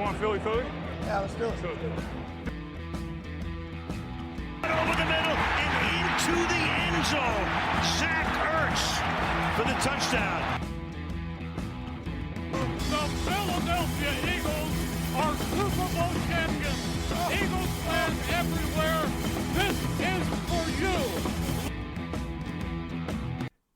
want Philly? Yeah, let's do it. Over the middle and into the end zone. Zach Ertz for the touchdown. The Philadelphia Eagles are Super Bowl champions. Eagles fans everywhere, this is for you.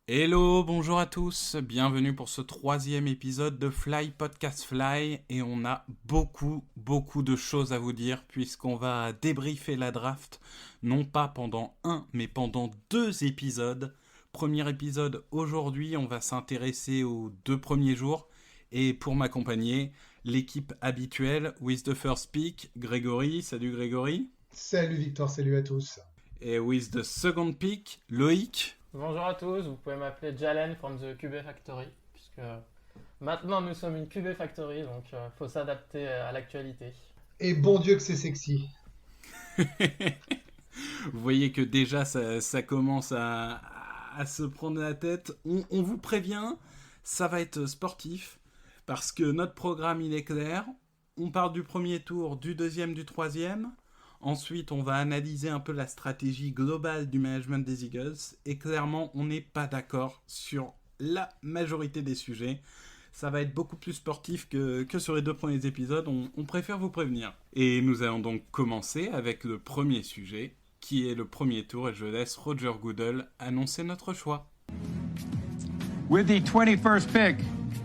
Hello, bonjour à tous, bienvenue pour ce 3e épisode de Fly Podcast Fly et on a beaucoup de choses à vous dire puisqu'on va débriefer la draft non pas pendant un mais pendant 2 épisodes. Premier épisode aujourd'hui, on va s'intéresser aux 2 premiers jours et pour m'accompagner, l'équipe habituelle with the first pick, Grégory. Salut Grégory. Salut Victor, salut à tous. Et with the second pick, Loïc. Bonjour à tous, vous pouvez m'appeler Jalen from the QB Factory, puisque maintenant nous sommes une QB Factory, donc faut s'adapter à l'actualité. Et bon Dieu que c'est sexy. Vous voyez que déjà ça commence à se prendre la tête. On vous prévient, ça va être sportif, parce que notre programme il est clair. On part du premier tour, du deuxième, du troisième. Ensuite, on va analyser un peu la stratégie globale du management des Eagles. Et clairement, on n'est pas d'accord sur la majorité des sujets. Ça va être beaucoup plus sportif que sur les 2 premiers épisodes. On préfère vous prévenir. Et nous allons donc commencer avec le premier sujet, qui est le premier tour. Et je laisse Roger Goodell annoncer notre choix. With the 21st pick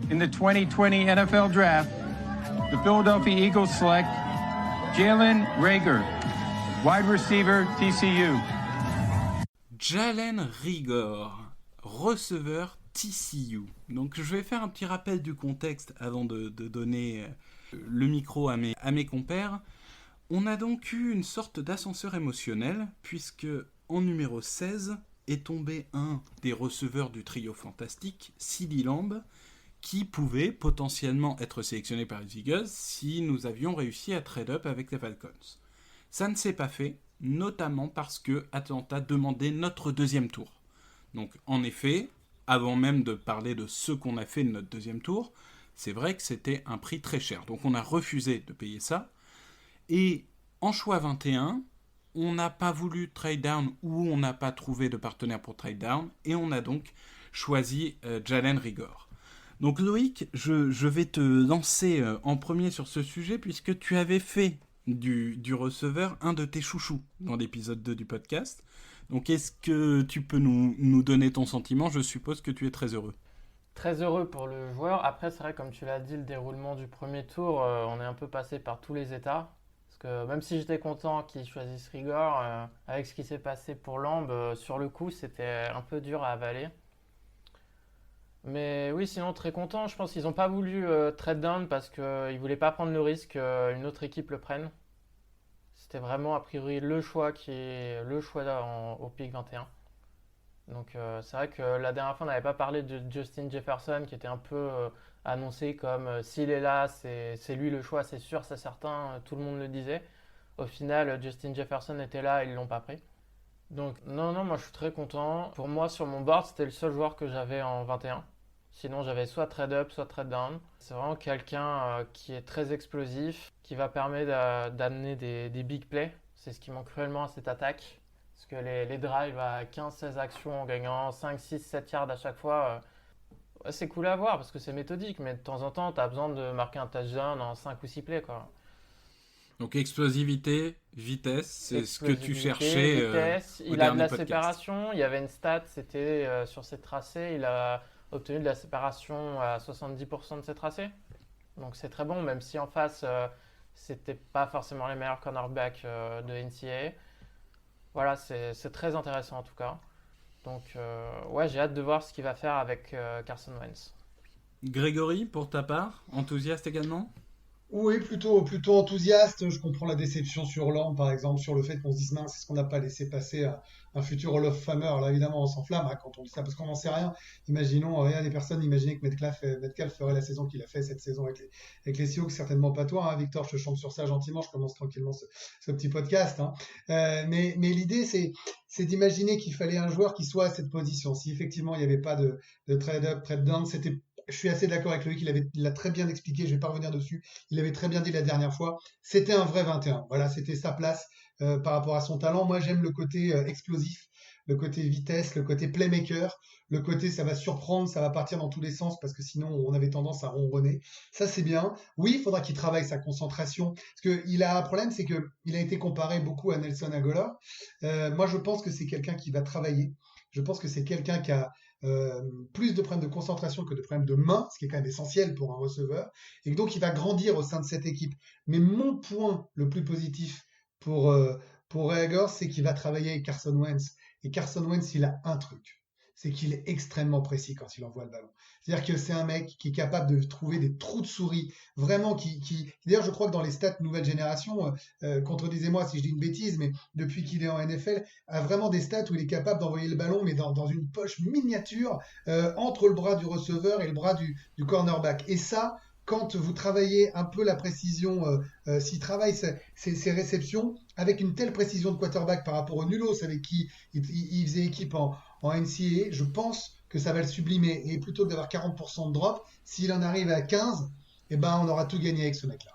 in the 2020 NFL Draft, the Philadelphia Eagles select Jalen Reagor, wide receiver, TCU. Jalen Reagor, receveur TCU. Donc je vais faire un petit rappel du contexte avant de donner le micro à mes compères. On a donc eu une sorte d'ascenseur émotionnel, puisque en numéro 16 est tombé un des receveurs du trio fantastique, CeeDee Lamb, qui pouvait potentiellement être sélectionné par les Eagles si nous avions réussi à trade up avec les Falcons. Ça ne s'est pas fait, notamment parce que Atlanta demandait notre 2e tour. Donc en effet, avant même de parler de ce qu'on a fait de notre 2e tour, c'est vrai que c'était un prix très cher. Donc on a refusé de payer ça. Et en choix 21, on n'a pas voulu trade down ou on n'a pas trouvé de partenaire pour trade down. Et on a donc choisi Jalen Reagor. Donc Loïc, je vais te lancer en premier sur ce sujet puisque tu avais fait du receveur un de tes chouchous dans l'épisode 2 du podcast. Donc est-ce que tu peux nous donner ton sentiment ? Je suppose que tu es très heureux. Très heureux pour le joueur. Après, c'est vrai, comme tu l'as dit, le déroulement du premier tour, on est un peu passé par tous les états. Parce que même si j'étais content qu'ils choisissent Reagor, avec ce qui s'est passé pour Lamb, sur le coup, c'était un peu dur à avaler. Mais oui, sinon très content. Je pense qu'ils n'ont pas voulu trade down parce qu'ils ne voulaient pas prendre le risque qu'une autre équipe le prenne. C'était vraiment a priori le choix qui est le choix au pick 21. Donc c'est vrai que la dernière fois on n'avait pas parlé de Justin Jefferson qui était un peu annoncé comme s'il est là, c'est lui le choix, c'est sûr, c'est certain, tout le monde le disait. Au final, Justin Jefferson était là, ils ne l'ont pas pris. Donc non, moi je suis très content. Pour moi sur mon board, c'était le seul joueur que j'avais en 21. Sinon j'avais soit trade up, soit trade down. C'est vraiment quelqu'un qui est très explosif, qui va permettre d'amener des big plays. C'est ce qui manque cruellement à cette attaque. Parce que les drives à 15-16 actions en gagnant 5, 6, 7 yards à chaque fois, c'est cool à voir parce que c'est méthodique. Mais de temps en temps, tu as besoin de marquer un touchdown en 5 ou 6 plays, quoi. Donc explosivité, vitesse, c'est ce que tu cherchais vitesse. Au Il a de dernier la podcast. séparation, il y avait une stat, c'était sur ses tracés, il a obtenu de la séparation à 70% de ses tracés. Donc c'est très bon, même si en face, c'était pas forcément les meilleurs cornerbacks de NCAA. Voilà, c'est très intéressant en tout cas. Donc ouais, j'ai hâte de voir ce qu'il va faire avec Carson Wentz. Grégory, pour ta part, enthousiaste également ? Oui, plutôt enthousiaste. Je comprends la déception sur Lamb, par exemple, sur le fait qu'on se dise mince, est-ce qu'on n'a pas laissé passer un futur Hall of Famer. Alors évidemment, on s'enflamme quand on dit ça parce qu'on n'en sait rien. Imaginons, il y a des personnes imaginaient que Metcalf ferait la saison qu'il a fait cette saison avec les Seahawks, certainement pas toi, hein, Victor. Je te chante sur ça gentiment. Je commence tranquillement ce petit podcast. Hein. Mais l'idée, c'est d'imaginer qu'il fallait un joueur qui soit à cette position. Si effectivement il n'y avait pas de trade up, trade down, c'était je suis assez d'accord avec Loïc, il l'a très bien expliqué, je vais pas revenir dessus, il avait très bien dit la dernière fois, c'était un vrai 21. Voilà, c'était sa place par rapport à son talent. Moi, j'aime le côté explosif, le côté vitesse, le côté playmaker, le côté ça va surprendre, ça va partir dans tous les sens parce que sinon on avait tendance à ronronner. Ça, c'est bien. Oui, il faudra qu'il travaille sa concentration parce qu'il a un problème, c'est que il a été comparé beaucoup à Nelson Agholor. Moi, je pense que c'est quelqu'un qui va travailler. Je pense que c'est quelqu'un qui a plus de problèmes de concentration que de problèmes de main, ce qui est quand même essentiel pour un receveur, et donc il va grandir au sein de cette équipe. Mais mon point le plus positif pour Ray Agholor, c'est qu'il va travailler avec Carson Wentz. Et Carson Wentz, il a un truc, c'est qu'il est extrêmement précis quand il envoie le ballon. C'est-à-dire que c'est un mec qui est capable de trouver des trous de souris, vraiment D'ailleurs, je crois que dans les stats nouvelle génération, contredisez-moi si je dis une bêtise, mais depuis qu'il est en NFL, a vraiment des stats où il est capable d'envoyer le ballon, mais dans une poche miniature, entre le bras du receveur et le bras du cornerback. Et ça, quand vous travaillez un peu la précision, s'il travaille ses réceptions avec une telle précision de quarterback par rapport au nulos avec qui il faisait équipe en NCAA, je pense que ça va le sublimer. Et plutôt que d'avoir 40% de drop, s'il en arrive à 15, eh ben, on aura tout gagné avec ce mec-là.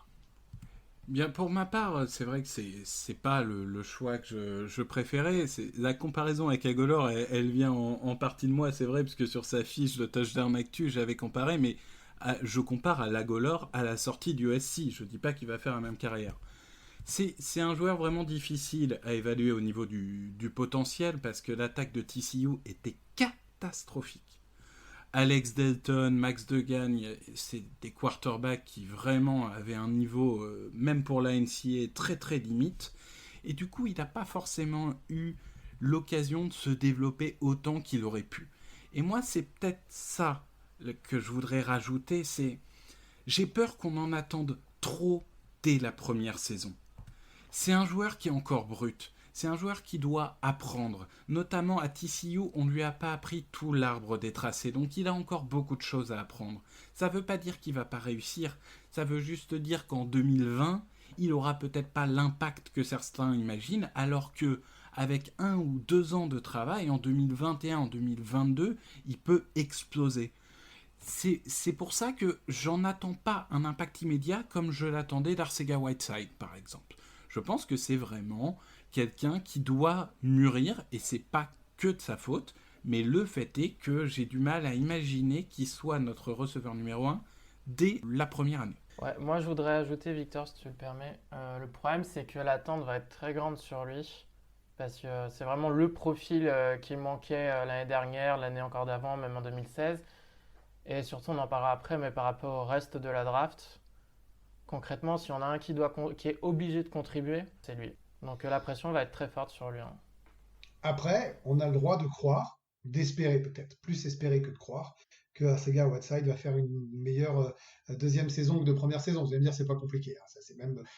Bien, pour ma part, c'est vrai que c'est pas le choix que je préférais. La comparaison avec Agholor, elle vient en partie de moi, c'est vrai, parce que sur sa fiche de Touchdown Actu, j'avais comparé, mais je compare à l'Agholor à la sortie du USC. Je dis pas qu'il va faire la même carrière. C'est un joueur vraiment difficile à évaluer au niveau du potentiel parce que l'attaque de TCU était catastrophique. Alex Delton, Max Duggan, c'est des quarterbacks qui vraiment avaient un niveau, même pour la NCAA, très très limite. Et du coup, il n'a pas forcément eu l'occasion de se développer autant qu'il aurait pu. Et moi, c'est peut-être ça que je voudrais rajouter, c'est j'ai peur qu'on en attende trop dès la première saison. C'est un joueur qui est encore brut. C'est un joueur qui doit apprendre. Notamment à TCU, on ne lui a pas appris tout l'arbre des tracés. Donc il a encore beaucoup de choses à apprendre. Ça ne veut pas dire qu'il ne va pas réussir. Ça veut juste dire qu'en 2020, il n'aura peut-être pas l'impact que certains imaginent. Alors que avec 1 ou 2 ans de travail, en 2021, en 2022, il peut exploser. C'est pour ça que j'en attends pas un impact immédiat comme je l'attendais d'Arcega-Whiteside, par exemple. Je pense que c'est vraiment quelqu'un qui doit mûrir, et c'est pas que de sa faute, mais le fait est que j'ai du mal à imaginer qu'il soit notre receveur numéro 1 dès la première année. Ouais, moi je voudrais ajouter, Victor, si tu le permets. Le problème, c'est que l'attente va être très grande sur lui, parce que c'est vraiment le profil qui manquait l'année dernière, l'année encore d'avant, même en 2016. Et surtout, on en parlera après, mais par rapport au reste de la draft, concrètement, si on a un qui est obligé de contribuer, c'est lui. Donc la pression va être très forte sur lui. Après, on a le droit de croire, d'espérer peut-être, plus espérer que de croire, que Arcega-Whiteside va faire une meilleure deuxième saison que de première saison. Vous allez me dire, c'est pas compliqué, hein. Ça,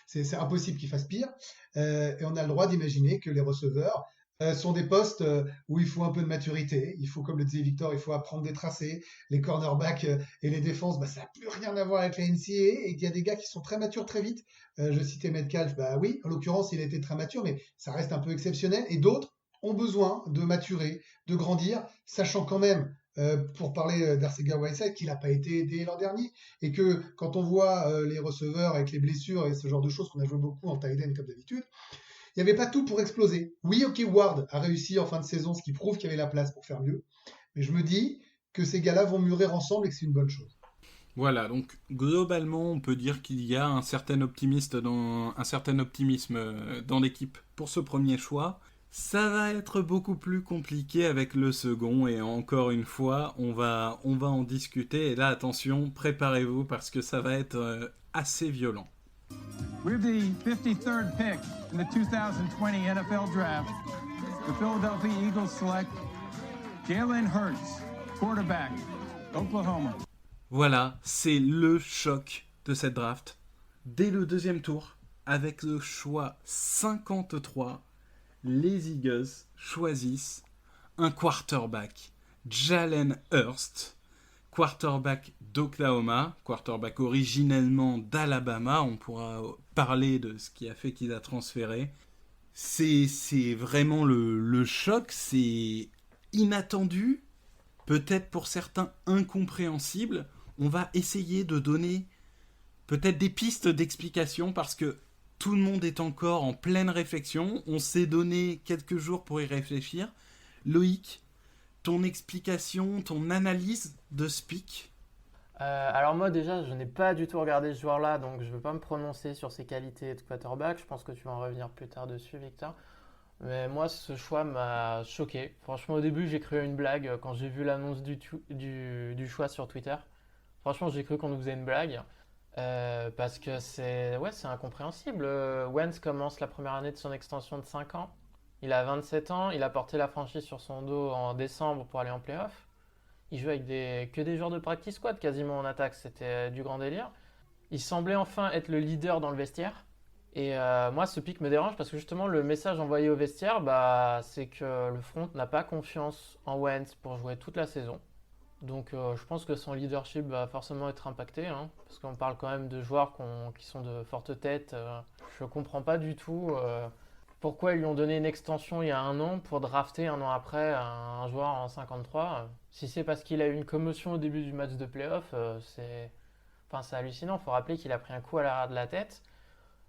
c'est impossible qu'il fasse pire. Et on a le droit d'imaginer que les receveurs sont des postes où il faut un peu de maturité. Il faut, comme le disait Victor, il faut apprendre des tracés. Les cornerbacks et les défenses, ça n'a plus rien à voir avec la NCAA. Et qu'il y a des gars qui sont très matures très vite. Je citais Metcalf, oui, en l'occurrence, il a été très mature, mais ça reste un peu exceptionnel. Et d'autres ont besoin de maturer, de grandir, sachant quand même, pour parler d'Arcega-Whiteside, qu'il n'a pas été aidé l'an dernier. Et que quand on voit les receveurs avec les blessures et ce genre de choses qu'on a joué beaucoup en tight end comme d'habitude, il n'y avait pas tout pour exploser. Oui, ok, Ward a réussi en fin de saison, ce qui prouve qu'il y avait la place pour faire mieux. Mais je me dis que ces gars-là vont mûrir ensemble et que c'est une bonne chose. Voilà, donc globalement, on peut dire qu'il y a un certain optimisme dans l'équipe pour ce premier choix. Ça va être beaucoup plus compliqué avec le second, et encore une fois, on va en discuter. Et là, attention, préparez-vous parce que ça va être assez violent. With the 53rd pick in the 2020 NFL Draft, the Philadelphia Eagles select Jalen Hurts, quarterback, Oklahoma. Voilà, c'est le choc de cette draft. Dès le deuxième tour, avec le choix 53, les Eagles choisissent un quarterback, Jalen Hurts, quarterback d'Oklahoma, quarterback originellement d'Alabama. On pourra parler de ce qui a fait qu'il a transféré. C'est vraiment le choc, c'est inattendu, peut-être pour certains incompréhensible. On va essayer de donner peut-être des pistes d'explication parce que tout le monde est encore en pleine réflexion. On s'est donné quelques jours pour y réfléchir. Loïc, ton explication, ton analyse de ce pick? Alors moi déjà, je n'ai pas du tout regardé ce joueur-là, donc je ne vais pas me prononcer sur ses qualités de quarterback. Je pense que tu vas en revenir plus tard dessus, Victor. Mais moi, ce choix m'a choqué. Franchement, au début, j'ai cru à une blague quand j'ai vu l'annonce du choix sur Twitter. Franchement, j'ai cru qu'on nous faisait une blague. Parce que c'est incompréhensible. Wentz commence la première année de son extension de 5 ans. Il a 27 ans, il a porté la franchise sur son dos en décembre pour aller en playoff. Il joue avec que des joueurs de practice squad quasiment en attaque, c'était du grand délire. Il semblait enfin être le leader dans le vestiaire. Et moi, ce pic me dérange parce que justement, le message envoyé au vestiaire, c'est que le front n'a pas confiance en Wentz pour jouer toute la saison. Donc je pense que son leadership va forcément être impacté, hein, parce qu'on parle quand même de joueurs qui sont de fortes têtes. Je ne comprends pas du tout pourquoi ils lui ont donné une extension il y a 1 an pour drafter 1 an après un joueur en 53. Si c'est parce qu'il a eu une commotion au début du match de playoff, c'est hallucinant. Il faut rappeler qu'il a pris un coup à l'arrière de la tête,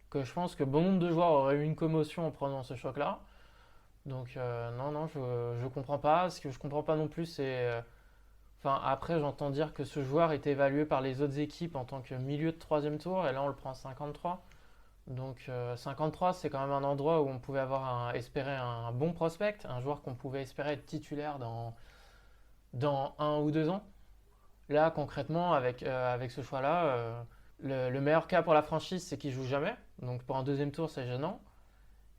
que je pense que bon nombre de joueurs auraient eu une commotion en prenant ce choc-là. Donc non, je comprends pas. Ce que je comprends pas non plus, c'est... après, j'entends dire que ce joueur est évalué par les autres équipes en tant que milieu de 3e tour, et là on le prend 53. Donc 53, c'est quand même un endroit où on pouvait espérer un bon prospect, un joueur qu'on pouvait espérer être titulaire dans 1 ou 2 ans. Là, concrètement, avec ce choix-là, le meilleur cas pour la franchise, c'est qu'il joue jamais. Donc pour un 2e tour, c'est gênant.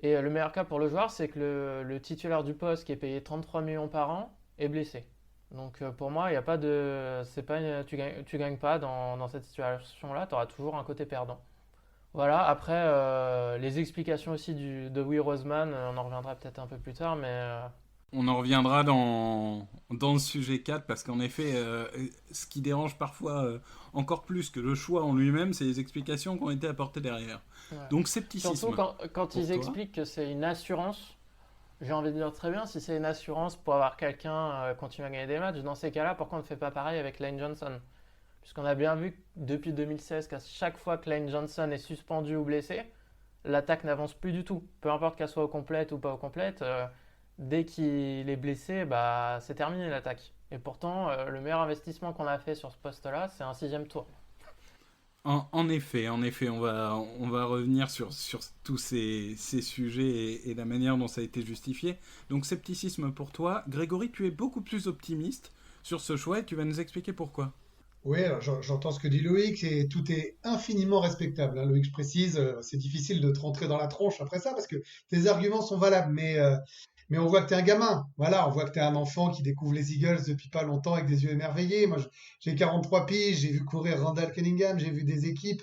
Et le meilleur cas pour le joueur, c'est que le titulaire du poste, qui est payé 33 millions par an, est blessé. Donc pour moi, il y a pas de, tu gagnes pas dans cette situation-là, tu auras toujours un côté perdant. Voilà, après les explications aussi de Will Roseman, on en reviendra peut-être un peu plus tard, mais On en reviendra dans le sujet 4 parce qu'en effet, ce qui dérange parfois encore plus que le choix en lui-même, c'est les explications qui ont été apportées derrière. ouais. Donc scepticisme. Surtout quand ils toi. expliquent que c'est une assurance. J'ai envie de dire très bien, si c'est une assurance pour avoir quelqu'un continuer à gagner des matchs, dans ces cas-là, pourquoi on ne fait pas pareil avec Lane Johnson? Puisqu'on a bien vu depuis 2016 qu'à chaque fois que Lane Johnson est suspendu ou blessé, l'attaque n'avance plus du tout. Peu importe qu'elle soit au complète ou pas au complète, dès qu'il est blessé, c'est terminé l'attaque. Et pourtant, le meilleur investissement qu'on a fait sur ce poste-là, c'est un 6e tour. En effet, on va revenir sur tous ces sujets et la manière dont ça a été justifié. Donc scepticisme pour toi. Grégory, tu es beaucoup plus optimiste sur ce choix et tu vas nous expliquer pourquoi. Oui, alors j'entends ce que dit Loïc et tout est infiniment respectable, hein. Loïc, je précise, c'est difficile de te rentrer dans la tronche après ça parce que tes arguments sont valables, mais on voit que t'es un gamin. Voilà, on voit que t'es un enfant qui découvre les Eagles depuis pas longtemps avec des yeux émerveillés. Moi, j'ai 43 piges, j'ai vu courir Randall Cunningham, j'ai vu des équipes,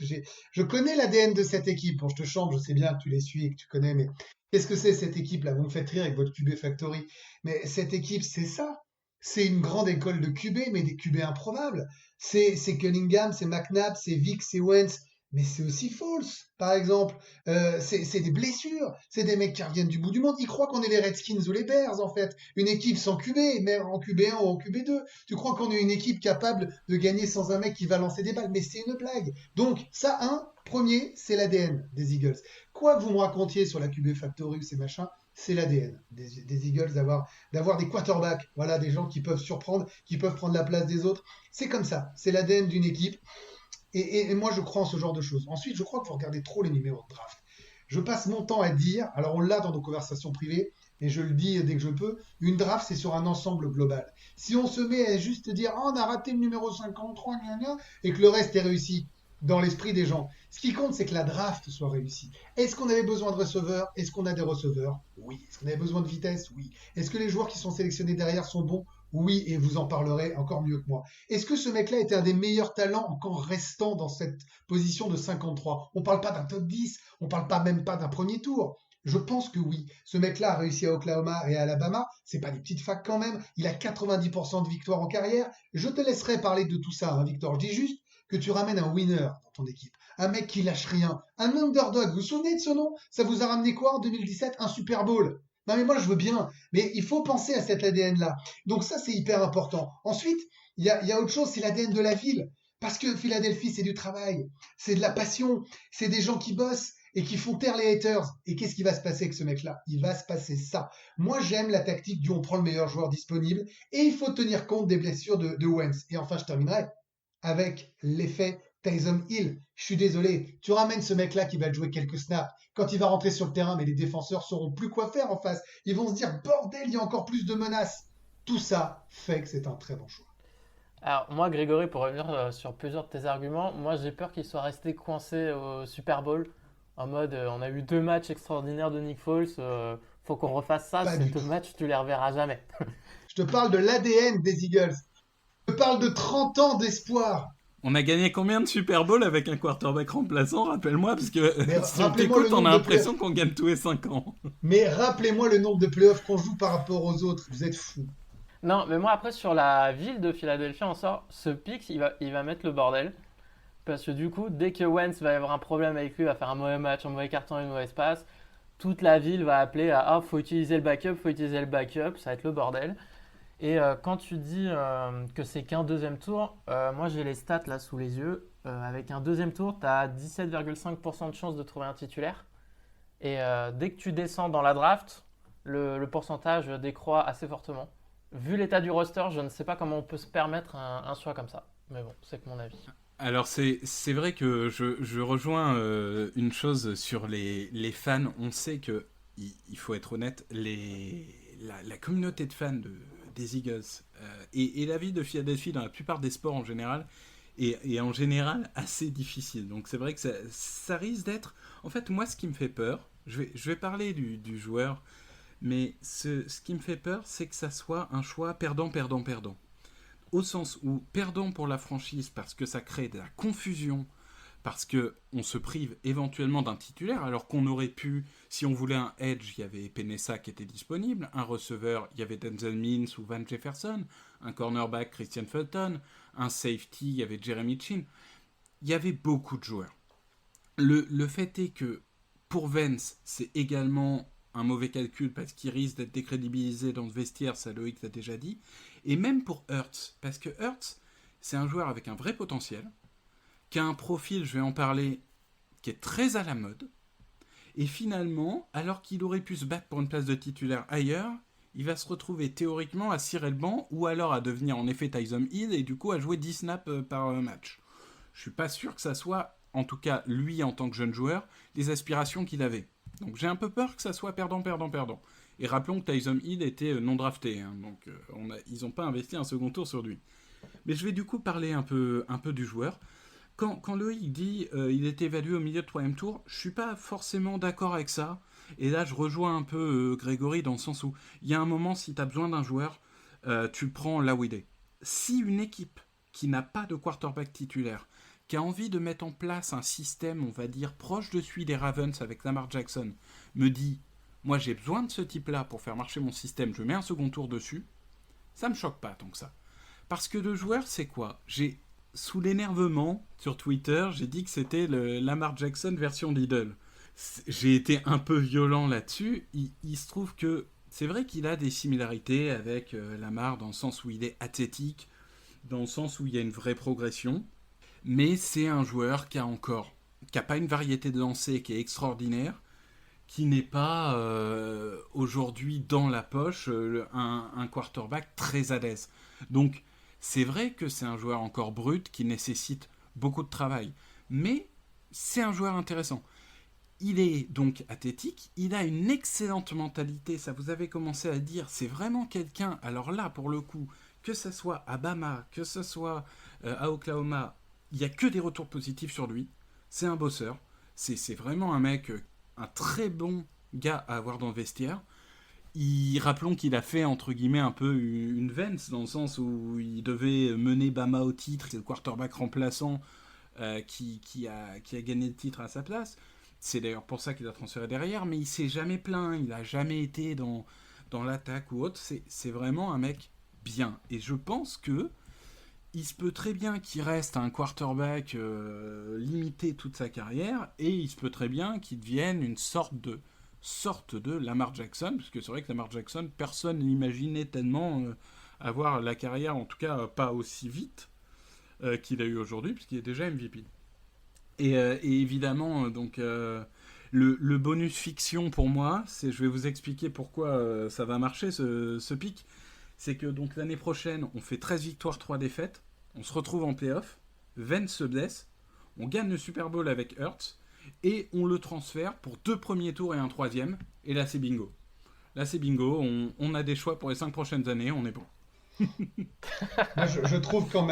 je connais l'ADN de cette équipe. Bon, je te chante, je sais bien que tu les suis et que tu connais, mais qu'est-ce que c'est cette équipe-là? Vous me faites rire avec votre QB Factory. Mais cette équipe, c'est ça. C'est une grande école de QB, mais des QB improbables. C'est Cunningham, c'est McNabb, c'est Vick, c'est Wentz. Mais c'est aussi Foles, par exemple. C'est des blessures. C'est des mecs qui reviennent du bout du monde. Ils croient qu'on est les Redskins ou les Bears, en fait. Une équipe sans QB, même en QB1 ou en QB2. Tu crois qu'on est une équipe capable de gagner sans un mec qui va lancer des balles. Mais c'est une blague. Donc, ça, premier, c'est l'ADN des Eagles. Quoi que vous me racontiez sur la QB Factory ou ces machins, c'est l'ADN des Eagles d'avoir des quarterbacks. Voilà, des gens qui peuvent surprendre, qui peuvent prendre la place des autres. C'est comme ça. C'est l'ADN d'une équipe. Et moi, je crois en ce genre de choses. Ensuite, je crois que vous regardez trop les numéros de draft. Je passe mon temps à dire, alors on l'a dans nos conversations privées, et je le dis dès que je peux, une draft, c'est sur un ensemble global. Si on se met à juste dire, oh, on a raté le numéro 53, gna gna, et que le reste est réussi dans l'esprit des gens, ce qui compte, c'est que la draft soit réussie. Est-ce qu'on avait besoin de receveurs? Est-ce qu'on a des receveurs? Oui. Est-ce qu'on avait besoin de vitesse? Oui. Est-ce que les joueurs qui sont sélectionnés derrière sont bons? Oui, et vous en parlerez encore mieux que moi. Est-ce que ce mec-là était un des meilleurs talents encore restant dans cette position de 53? On ne parle pas d'un top 10, on ne parle pas même pas d'un premier tour. Je pense que oui. Ce mec-là a réussi à Oklahoma et à Alabama. C'est pas des petites facs quand même. Il a 90% de victoires en carrière. Je te laisserai parler de tout ça, hein, Victor. Je dis juste que tu ramènes un winner dans ton équipe. Un mec qui lâche rien. Un underdog. Vous vous souvenez de ce nom? Ça vous a ramené quoi en 2017? Un Super Bowl. Non mais moi je veux bien, mais il faut penser à cet ADN-là. Donc ça c'est hyper important. Ensuite, il y a autre chose, c'est l'ADN de la ville. Parce que Philadelphie, c'est du travail, c'est de la passion, c'est des gens qui bossent et qui font taire les haters. Et qu'est-ce qui va se passer avec ce mec-là? Il va se passer ça. Moi, j'aime la tactique du on prend le meilleur joueur disponible et il faut tenir compte des blessures de Wentz. Et enfin, je terminerai avec l'effet Taysom Hill. Je suis désolé, tu ramènes ce mec-là qui va te jouer quelques snaps. Quand il va rentrer sur le terrain, mais les défenseurs sauront plus quoi faire en face. Ils vont se dire, bordel, il y a encore plus de menaces. Tout ça fait que c'est un très bon choix. Alors, moi, Grégory, pour revenir sur plusieurs de tes arguments, moi j'ai peur qu'il soit resté coincé au Super Bowl. En mode, on a eu 2 matchs extraordinaires de Nick Foles, faut qu'on refasse ça, Pas ces du 2 tout. matchs, tu les reverras jamais. Je te parle de l'ADN des Eagles. Je te parle de 30 ans d'espoir. On a gagné combien de Super Bowl avec un quarterback remplaçant? Rappelle-moi, parce que Mais si on rappelez-moi t'écoute, le on a nombre de l'impression playoffs. qu'on gagne tous les 5 ans. Mais rappelez-moi le nombre de playoffs qu'on joue par rapport aux autres. Vous êtes fous. Non, mais moi après sur la ville de Philadelphie, on sort, ce pick, il va mettre le bordel. Parce que du coup, dès que Wentz va avoir un problème avec lui, va faire un mauvais match, un mauvais carton, une mauvaise passe, toute la ville va appeler à ah, faut utiliser le backup, ça va être le bordel. Et quand tu dis que c'est qu'un deuxième tour, moi j'ai les stats là sous les yeux. Avec un deuxième tour, tu as 17,5% de chance de trouver un titulaire. Et dès que tu descends dans la draft, le pourcentage décroît assez fortement. Vu l'état du roster, je ne sais pas comment on peut se permettre un choix comme ça. Mais bon, c'est que mon avis. Alors c'est vrai que je rejoins une chose sur les fans. On sait que, il faut être honnête, la communauté de fans des Eagles et la vie de Philadelphie dans la plupart des sports en général est en général assez difficile. Donc c'est vrai que ça risque d'être... En fait, moi, ce qui me fait peur, je vais parler du joueur, mais ce qui me fait peur, c'est que ça soit un choix perdant-perdant-perdant. Au sens où perdant pour la franchise parce que ça crée de la confusion, parce qu'on se prive éventuellement d'un titulaire, alors qu'on aurait pu, si on voulait un edge, il y avait Penessa qui était disponible, un receveur, il y avait Denzel Mims ou Van Jefferson, un cornerback, Christian Fulton, un safety, il y avait Jeremy Chin. Il y avait beaucoup de joueurs. Le fait est que pour Vance, c'est également un mauvais calcul parce qu'il risque d'être décrédibilisé dans le vestiaire, ça Loïc l'a déjà dit, et même pour Hurts, parce que Hurts, c'est un joueur avec un vrai potentiel, qui a un profil, je vais en parler, qui est très à la mode, et finalement, alors qu'il aurait pu se battre pour une place de titulaire ailleurs, il va se retrouver théoriquement à cirer le banc, ou alors à devenir en effet Taysom Hill, et du coup à jouer 10 snaps par match. Je suis pas sûr que ça soit, en tout cas lui en tant que jeune joueur, les aspirations qu'il avait. Donc j'ai un peu peur que ça soit perdant-perdant-perdant. Et rappelons que Taysom Hill était non drafté, hein, donc ils n'ont pas investi un second tour sur lui. Mais je vais du coup parler un peu du joueur. Quand Loïc dit il est évalué au milieu de 3ème tour, je suis pas forcément d'accord avec ça. Et là, je rejoins un peu Grégory dans le sens où il y a un moment, si tu as besoin d'un joueur, tu le prends là où il est. Si une équipe qui n'a pas de quarterback titulaire, qui a envie de mettre en place un système, on va dire, proche de celui des Ravens avec Lamar Jackson, me dit « Moi, j'ai besoin de ce type-là pour faire marcher mon système, je mets un second tour dessus », ça me choque pas tant que ça. Parce que le joueur, c'est quoi ? Sous l'énervement, sur Twitter, j'ai dit que c'était le Lamar Jackson version Lidl. J'ai été un peu violent là-dessus. Il se trouve que c'est vrai qu'il a des similarités avec Lamar dans le sens où il est athlétique, dans le sens où il y a une vraie progression. Mais c'est un joueur qui a pas une variété de lancers qui est extraordinaire, qui n'est pas aujourd'hui dans la poche un quarterback très à l'aise. Donc c'est vrai que c'est un joueur encore brut qui nécessite beaucoup de travail, mais c'est un joueur intéressant. Il est donc athlétique, il a une excellente mentalité, ça vous avez commencé à dire, c'est vraiment quelqu'un, alors là pour le coup, que ce soit à Bama, que ce soit à Oklahoma, il n'y a que des retours positifs sur lui, c'est un bosseur, c'est vraiment un mec, un très bon gars à avoir dans le vestiaire. Rappelons qu'il a fait entre guillemets un peu une Vance dans le sens où il devait mener Bama au titre, c'est le quarterback remplaçant qui a gagné le titre à sa place. C'est d'ailleurs pour ça qu'il a transféré derrière, mais il s'est jamais plaint, il n'a jamais été dans l'attaque ou autre. C'est vraiment un mec bien. Et je pense que il se peut très bien qu'il reste un quarterback limité toute sa carrière, et il se peut très bien qu'il devienne une sorte de Lamar Jackson, parce que c'est vrai que Lamar Jackson, personne n'imaginait tellement avoir la carrière, en tout cas pas aussi vite. qu'il a eu aujourd'hui, puisqu'il est déjà MVP. Et évidemment, donc, le bonus fiction pour moi, je vais vous expliquer pourquoi ça va marcher, ce pic. C'est que donc, l'année prochaine, on fait 13 victoires, 3 défaites. On se retrouve en play-off. Vance se blesse. On gagne le Super Bowl avec Hurts. Et on le transfère pour 2 premiers tours et un 3e. Et là, c'est bingo. Là, c'est bingo. On a des choix pour les 5 prochaines années. On est bon. Moi, je trouve quand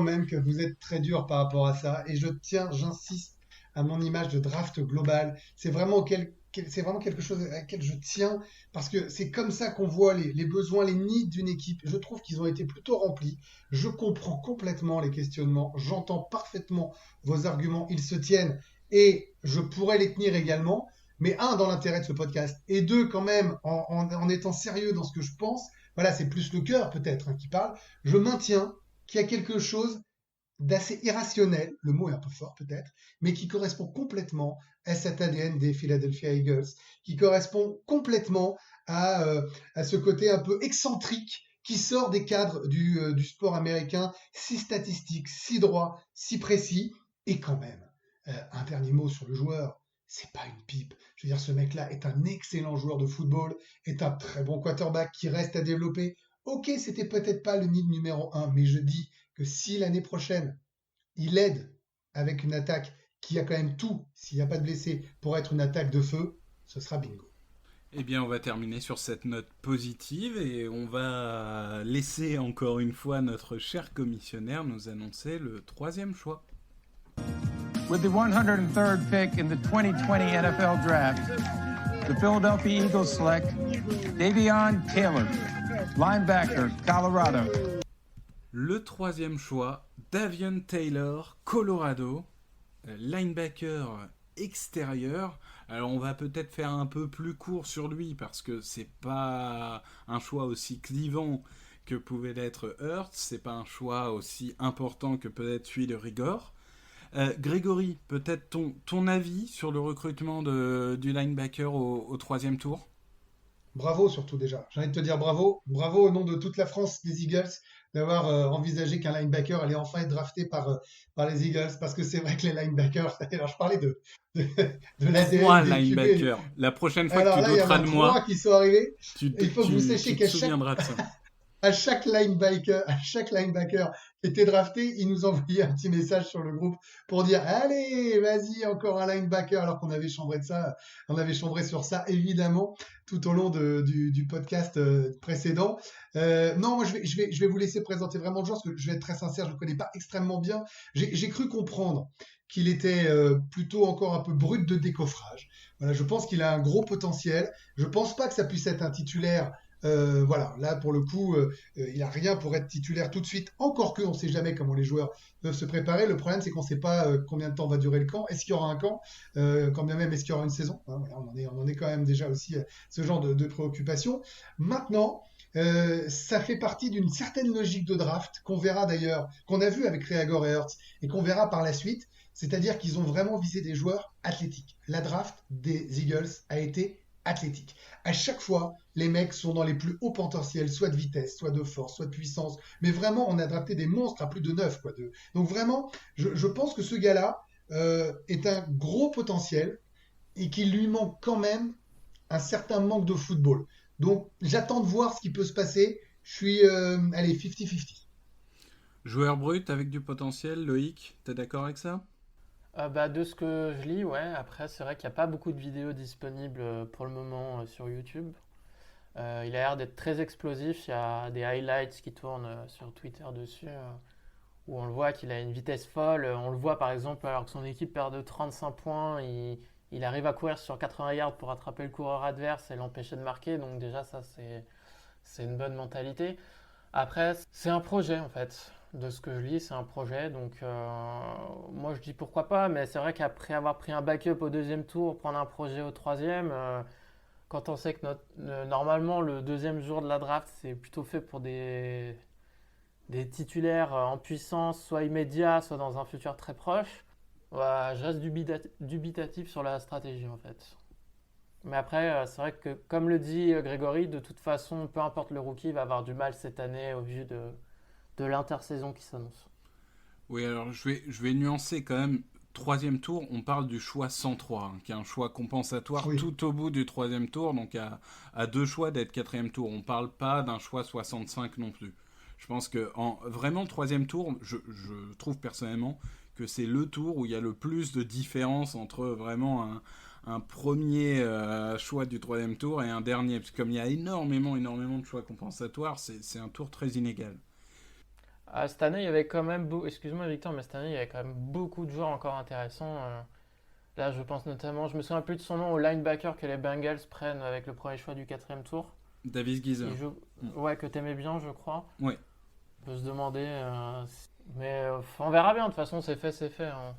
même que vous êtes très dur par rapport à ça. Et j'insiste à mon image de draft global. C'est vraiment quelque chose à laquelle je tiens parce que c'est comme ça qu'on voit les besoins, les needs d'une équipe. Je trouve qu'ils ont été plutôt remplis. Je comprends complètement les questionnements. J'entends parfaitement vos arguments. Ils se tiennent et je pourrais les tenir également. Mais un, dans l'intérêt de ce podcast. Et deux, quand même, en étant sérieux dans ce que je pense. Voilà, c'est plus le cœur peut-être qui parle. Je maintiens qu'il y a quelque chose d'assez irrationnel, le mot est un peu fort peut-être, mais qui correspond complètement à cet ADN des Philadelphia Eagles, qui correspond complètement à ce côté un peu excentrique qui sort des cadres du sport américain, si statistique, si droit, si précis, et quand même, un dernier mot sur le joueur. C'est pas une pipe. Je veux dire, ce mec-là est un excellent joueur de football, est un très bon quarterback qui reste à développer. Ok, c'était peut-être pas le need numéro 1, mais je dis que si l'année prochaine, il aide avec une attaque qui a quand même tout, s'il n'y a pas de blessés, pour être une attaque de feu, ce sera bingo. Eh bien, on va terminer sur cette note positive et on va laisser encore une fois notre cher commissionnaire nous annoncer le 3e choix. With the 103rd pick in the 2020 NFL Draft, the Philadelphia Eagles select Davion Taylor, linebacker, Colorado. Le 3e choix, Davion Taylor, Colorado, linebacker extérieur. Alors on va peut-être faire un peu plus court sur lui parce que c'est pas un choix aussi clivant que pouvait l'être Hurts, c'est pas un choix aussi important que peut être celui de Rigor. Grégory, peut-être ton avis sur le recrutement du linebacker au 3e tour? Bravo surtout déjà. J'ai envie de te dire bravo. Bravo au nom de toute la France des Eagles d'avoir envisagé qu'un linebacker allait enfin être drafté par les Eagles parce que c'est vrai que les linebackers, alors je parlais de l'ADN 3 des QB. linebackers. La prochaine fois Alors que là, tu il y en doteras a de 3 moi, qui sont arrivés. tu Il faut que vous sachiez te qu'à souviendras de ça. chaque linebacker qui était drafté, il nous envoyait un petit message sur le groupe pour dire allez, vas-y, encore un linebacker, alors qu'on avait chambré de ça, on avait chambré sur ça évidemment tout au long du podcast précédent. Non, moi je vais vous laisser présenter vraiment le joueur parce que je vais être très sincère, je ne le connais pas extrêmement bien. J'ai cru comprendre qu'il était plutôt encore un peu brut de décoffrage. Voilà, je pense qu'il a un gros potentiel. Je pense pas que ça puisse être un titulaire. Voilà, là pour le coup, il n'a rien pour être titulaire tout de suite. Encore que, on ne sait jamais comment les joueurs peuvent se préparer. Le problème, c'est qu'on ne sait pas combien de temps va durer le camp. Est-ce qu'il y aura un camp quand bien même, est-ce qu'il y aura une saison voilà, on en est quand même déjà aussi à ce genre de préoccupation. Maintenant, ça fait partie d'une certaine logique de draft qu'on verra d'ailleurs, qu'on a vu avec Reagor et Hurts et qu'on verra par la suite. C'est-à-dire qu'ils ont vraiment visé des joueurs athlétiques. La draft des Eagles a été athlétique. À chaque fois, les mecs sont dans les plus hauts potentiels, soit de vitesse, soit de force, soit de puissance. Mais vraiment, on a drafté des monstres à plus de 9. Donc vraiment, je pense que ce gars-là est un gros potentiel et qu'il lui manque quand même un certain manque de football. Donc j'attends de voir ce qui peut se passer. Je suis, allez, 50-50. Joueur brut avec du potentiel, Loïc, t'es d'accord avec ça? De ce que je lis, ouais. Après, c'est vrai qu'il n'y a pas beaucoup de vidéos disponibles pour le moment sur YouTube. Il a l'air d'être très explosif. Il y a des highlights qui tournent sur Twitter dessus où on le voit qu'il a une vitesse folle. On le voit par exemple alors que son équipe perd de 35 points. Il arrive à courir sur 80 yards pour attraper le coureur adverse et l'empêcher de marquer. Donc déjà, ça, c'est une bonne mentalité. Après, c'est un projet en fait. De ce que je lis, c'est un projet. Donc moi, je dis pourquoi pas. Mais c'est vrai qu'après avoir pris un backup au 2e tour, prendre un projet au 3e, quand on sait que normalement, le 2e jour de la draft, c'est plutôt fait pour des titulaires en puissance, soit immédiats, soit dans un futur très proche, je reste dubitatif sur la stratégie en fait. Mais après, c'est vrai que comme le dit Grégory, de toute façon, peu importe le rookie, il va avoir du mal cette année au vu de l'intersaison qui s'annonce. Oui, alors je vais nuancer quand même. Troisième tour, on parle du choix 103, qui est un choix compensatoire tout au bout du troisième tour, donc à 2 choix d'être quatrième tour. On ne parle pas d'un choix 65 non plus. Je pense que vraiment le troisième tour, je trouve personnellement que c'est le tour où il y a le plus de différence entre vraiment un premier choix du troisième tour et un dernier. Parce que comme il y a énormément de choix compensatoires, c'est un tour très inégal. Cette année, il y avait quand même excuse-moi Victor, mais cette année, il y avait quand même beaucoup de joueurs encore intéressants. Là, je pense notamment, je me souviens plus de son nom, au linebacker que les Bengals prennent avec le premier choix du quatrième tour. Davis Geezer. Ouais, que t'aimais bien, je crois. Ouais. On peut se demander, mais on verra bien. De toute façon, c'est fait. Hein.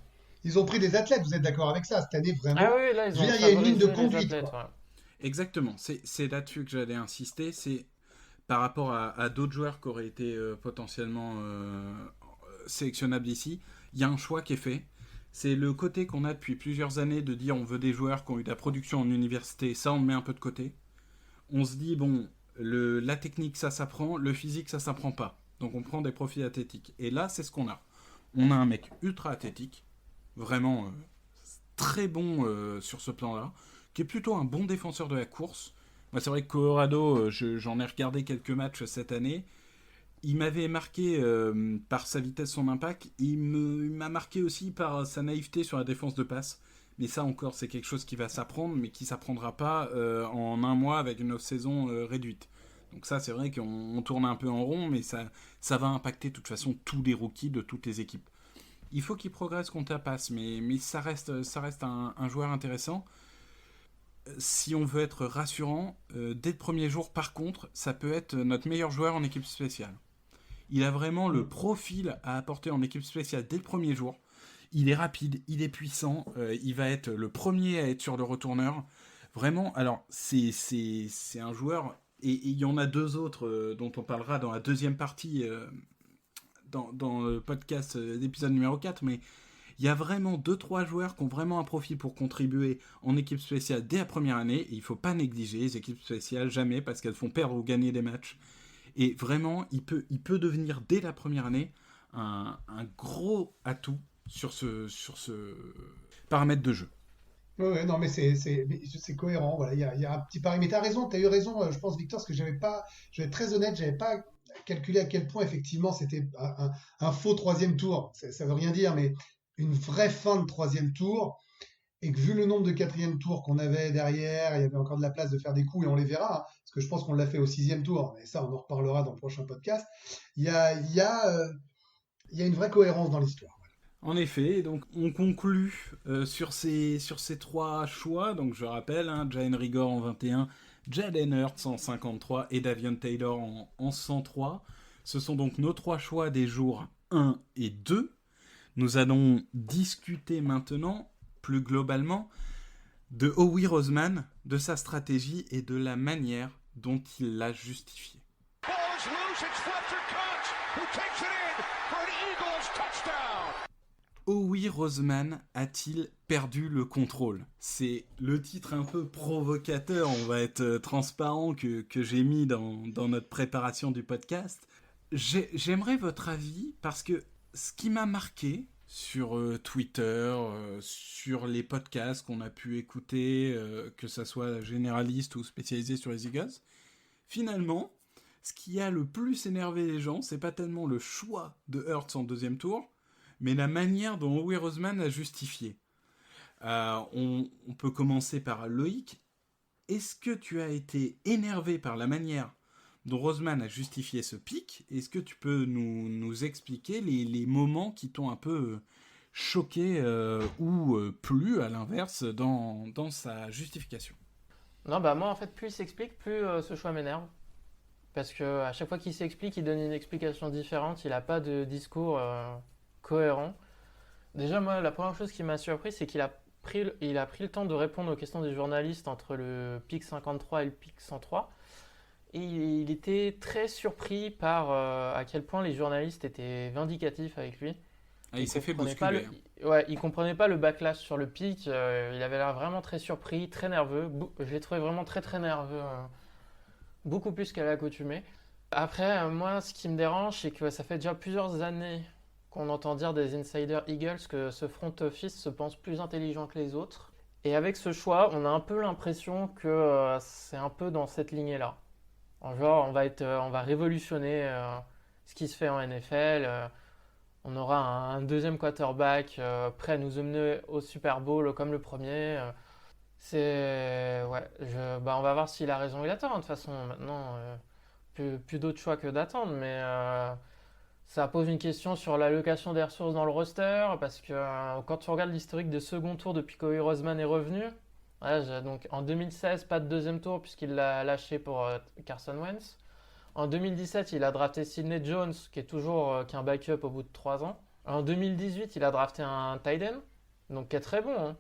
Ils ont pris des athlètes, vous êtes d'accord avec ça? Cette année, vraiment. Ah oui, là, ils ont il y a une ligne de favorisé les conduite. athlètes, Quoi. ouais. Exactement, c'est là-dessus que j'allais insister, c'est par rapport à d'autres joueurs qui auraient été potentiellement sélectionnables ici, il y a un choix qui est fait. C'est le côté qu'on a depuis plusieurs années de dire on veut des joueurs qui ont eu de la production en université, ça on le met un peu de côté. On se dit bon, la technique ça s'apprend, le physique ça s'apprend pas. Donc on prend des profils athlétiques. Et là c'est ce qu'on a. On a un mec ultra athlétique, vraiment très bon sur ce plan-là, qui est plutôt un bon défenseur de la course. Moi, c'est vrai que Colorado, j'en ai regardé quelques matchs cette année. Il m'avait marqué par sa vitesse, son impact. Il m'a marqué aussi par sa naïveté sur la défense de passe. Mais ça encore, c'est quelque chose qui va s'apprendre, mais qui ne s'apprendra pas en un mois avec une off-saison réduite. Donc ça, c'est vrai qu'on tourne un peu en rond, mais ça va impacter de toute façon tous les rookies de toutes les équipes. Il faut qu'il progresse contre la passe, mais ça reste un joueur intéressant. Si on veut être rassurant, dès le premier jour, par contre, ça peut être notre meilleur joueur en équipe spéciale. Il a vraiment le profil à apporter en équipe spéciale dès le premier jour. Il est rapide, il est puissant, il va être le premier à être sur le retourneur. Vraiment, alors, c'est un joueur, et il y en a 2 autres dont on parlera dans la deuxième partie, dans le podcast d'épisode numéro 4, mais il y a vraiment 2-3 joueurs qui ont vraiment un profil pour contribuer en équipe spéciale dès la première année. Et il ne faut pas négliger les équipes spéciales, jamais, parce qu'elles font perdre ou gagner des matchs. Et vraiment, il peut devenir dès la première année un gros atout sur ce paramètre de jeu. Ouais, non, mais c'est cohérent. Voilà, il y a un petit pari. Mais tu as eu raison, je pense, Victor, parce que je vais être très honnête, j'avais pas calculé à quel point, effectivement, c'était un faux troisième tour. Ça veut rien dire, mais une vraie fin de troisième tour, et que vu le nombre de quatrième tours qu'on avait derrière, il y avait encore de la place de faire des coups, et on les verra, hein, parce que je pense qu'on l'a fait au 6e tour, et ça on en reparlera dans le prochain podcast. Il y a une vraie cohérence dans l'histoire. En effet, donc on conclut sur ces 3 choix. Donc je rappelle, Jalen Reagor en 21, Jalen Hurts en 53 et Davion Taylor en 103. Ce sont donc nos 3 choix des jours 1 et 2. Nous allons discuter maintenant, plus globalement, de Howie Roseman, de sa stratégie et de la manière dont il l'a justifiée. Howie Roseman a-t-il perdu le contrôle? C'est le titre un peu provocateur, on va être transparent, que j'ai mis dans notre préparation du podcast. J'aimerais votre avis, parce que ce qui m'a marqué sur Twitter, sur les podcasts qu'on a pu écouter, que ça soit généraliste ou spécialisé sur les Eagles, finalement, ce qui a le plus énervé les gens, c'est pas tellement le choix de Hurts en 2e tour, mais la manière dont Howie Roseman a justifié. On peut commencer par Loïc. Est-ce que tu as été énervé par la manière dont Roseman a justifié ce pic? Est-ce que tu peux nous expliquer les moments qui t'ont un peu choqué ou plu, à l'inverse, dans sa justification? Non, bah moi, en fait, plus il s'explique, plus ce choix m'énerve. Parce qu'à chaque fois qu'il s'explique, il donne une explication différente. Il n'a pas de discours cohérent. Déjà, moi, la première chose qui m'a surpris, c'est qu'il a pris le temps de répondre aux questions des journalistes entre le pic 53 et le pic 103. Et il était très surpris par à quel point les journalistes étaient vindicatifs avec lui. Ah, il s'est fait bousculer. Il comprenait pas le backlash sur le pic. Il avait l'air vraiment très surpris, très nerveux. Je l'ai trouvé vraiment très très nerveux. Beaucoup plus qu'à l'accoutumée. Après, moi, ce qui me dérange, c'est que ça fait déjà plusieurs années qu'on entend dire des insiders Eagles que ce front office se pense plus intelligent que les autres. Et avec ce choix, on a un peu l'impression que c'est un peu dans cette lignée-là. Genre, on va révolutionner ce qui se fait en NFL. On aura un deuxième quarterback prêt à nous emmener au Super Bowl comme le premier. On va voir s'il a raison ou il a tort. De toute façon, maintenant, plus d'autre choix que d'attendre. Mais ça pose une question sur l'allocation des ressources dans le roster. Parce que quand tu regardes l'historique des second tours depuis qu'Howie Roseman est revenu, donc en 2016, pas de deuxième tour puisqu'il l'a lâché pour Carson Wentz. En 2017, il a drafté Sidney Jones, qui est un backup au bout de 3 ans. En 2018, il a drafté un tight end, donc qui est très bon, hein,